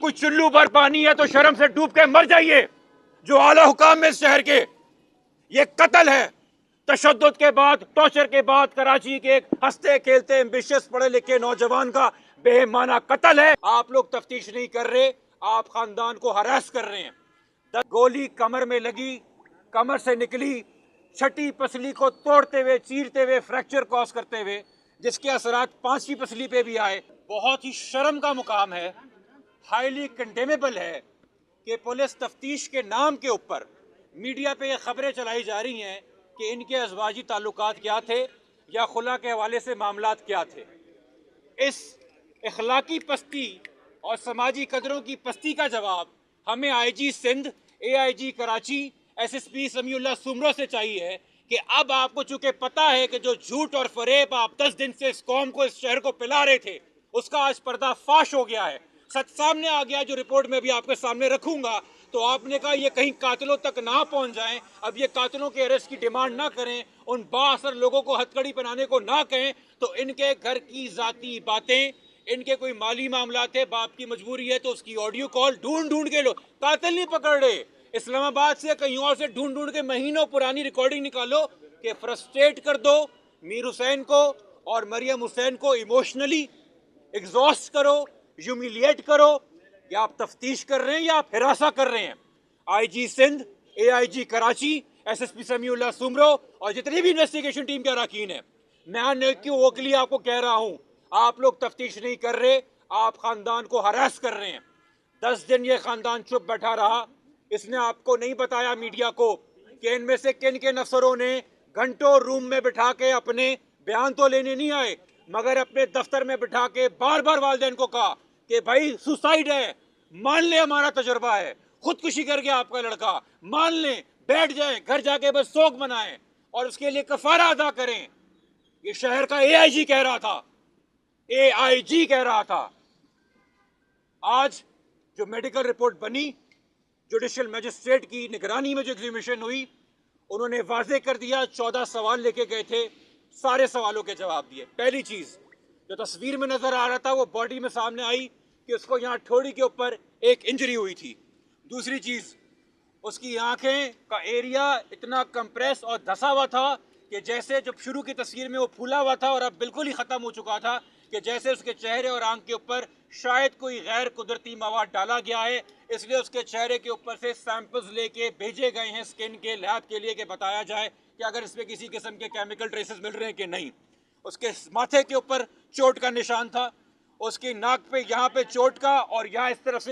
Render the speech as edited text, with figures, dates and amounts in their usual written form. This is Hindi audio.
कुछ चुल्लू भर पानी है तो शर्म से डूब के मर जाइए। जो आला हुकाम में इस शहर के, ये कत्ल है। तशद्दुद के बाद, टॉर्चर के बाद कराची के एक हंसते खेलते एम्बिशियस पढ़े लिखे नौजवान का बेमाना कत्ल है। आप लोग तफ्तीश नहीं कर रहे, आप खानदान को हरास कर रहे हैं। गोली कमर में लगी, कमर से निकली, छठी पसली को तोड़ते हुए, चीरते हुए, फ्रैक्चर कॉज करते हुए, जिसके असरात पांचवी पसली पे भी आए। बहुत ही शर्म का मुकाम है, हाईली कंडेमेबल है कि पुलिस तफ्तीश के नाम के ऊपर मीडिया पे ये खबरें चलाई जा रही हैं कि इनके अज़वाजी ताल्लुकात क्या थे या खुला के हवाले से मामलात क्या थे। इस इखलाकी पस्ती और समाजी कदरों की पस्ती का जवाब हमें IG Sindh, AIG Karachi, SSP Samiullah Soomro से चाहिए कि अब आपको चूंकि पता है कि जो झूठ और फरेब आप 10 दिन से इस कौम को, इस शहर को पिला रहे थे, उसका आज पर्दाफाश हो गया है, सच सामने आ गया। जो रिपोर्ट में भी आपके सामने रखूंगा, तो आपने कहा ये कहीं कातिलों तक ना पहुंच जाएं, अब ये कातिलों के अरेस्ट की डिमांड ना करें, उन बाअसर लोगों को हथकड़ी पहनाने को ना कहें, तो इनके घर की जाती बातें, इनके कोई माली मामला थे, बाप की मजबूरी है तो उसकी ऑडियो कॉल ढूंढ ढूंढ के लो, कातिल नहीं पकड़ रहे। इस्लामाबाद से कहीं और से ढूंढ ढूंढ के महीनों पुरानी रिकॉर्डिंग निकालो कि फ्रस्ट्रेट कर दो मीर हुसैन को और मरियम हुसैन को, इमोशनली एग्जॉस्ट करो, ह्यूमिलिएट करो। या आप तफ्तीश कर रहे हैं या आप हिरासा कर रहे हैं। IG Sindh, AIG Karachi, SSP Samiullah Soomro और जितनी भी इन्वेस्टिगेशन टीम के अरकान है, मैं क्यों वोकली आपको कह रहा हूं, आप लोग तफ्तीश नहीं कर रहे, आप खानदान को हरास कर रहे हैं। 10 दिन ये खानदान चुप बैठा रहा, इसने आपको नहीं बताया मीडिया को कि इनमें से किन किन अफसरों ने घंटों रूम में बिठा के, अपने बयान तो लेने नहीं आए मगर अपने दफ्तर में बिठा के बार बार वालिदैन को कहा कि भाई सुसाइड है, मान ले हमारा तजुर्बा है, खुदकुशी कर गया आपका लड़का, मान लें, बैठ जाएं, घर जाके बस शोक मनाएं और उसके लिए कफारा अदा करें। ये शहर का एआईजी कह रहा था, एआईजी कह रहा था। आज जो मेडिकल रिपोर्ट बनी, जुडिशियल मजिस्ट्रेट की निगरानी में जो एग्जीक्यूशन हुई, उन्होंने वाजे कर दिया, 14 सवाल लेके गए थे, सारे सवालों के जवाब दिए। पहली चीज जो तस्वीर में नजर आ रहा था वो बॉडी में सामने आई कि उसको यहाँ ठोड़ी के ऊपर एक इंजरी हुई थी। दूसरी चीज, उसकी आंखें का एरिया इतना कंप्रेस और धसा हुआ था कि जैसे जब शुरू की तस्वीर में वो फूला हुआ था और अब बिल्कुल ही खत्म हो चुका था, कि जैसे उसके चेहरे और आंख के ऊपर शायद कोई गैर कुदरती मवाद डाला गया है। इसलिए उसके चेहरे के ऊपर से सैंपल्स लेके भेजे गए हैं स्किन के लैब के लिए कि बताया जाए कि अगर इसमें किसी किस्म के केमिकल ट्रेसेस मिल रहे हैं कि नहीं। उसके माथे के ऊपर चोट का निशान था, उसकी नाक पे यहाँ पे चोट का और यहाँ इस तरफ से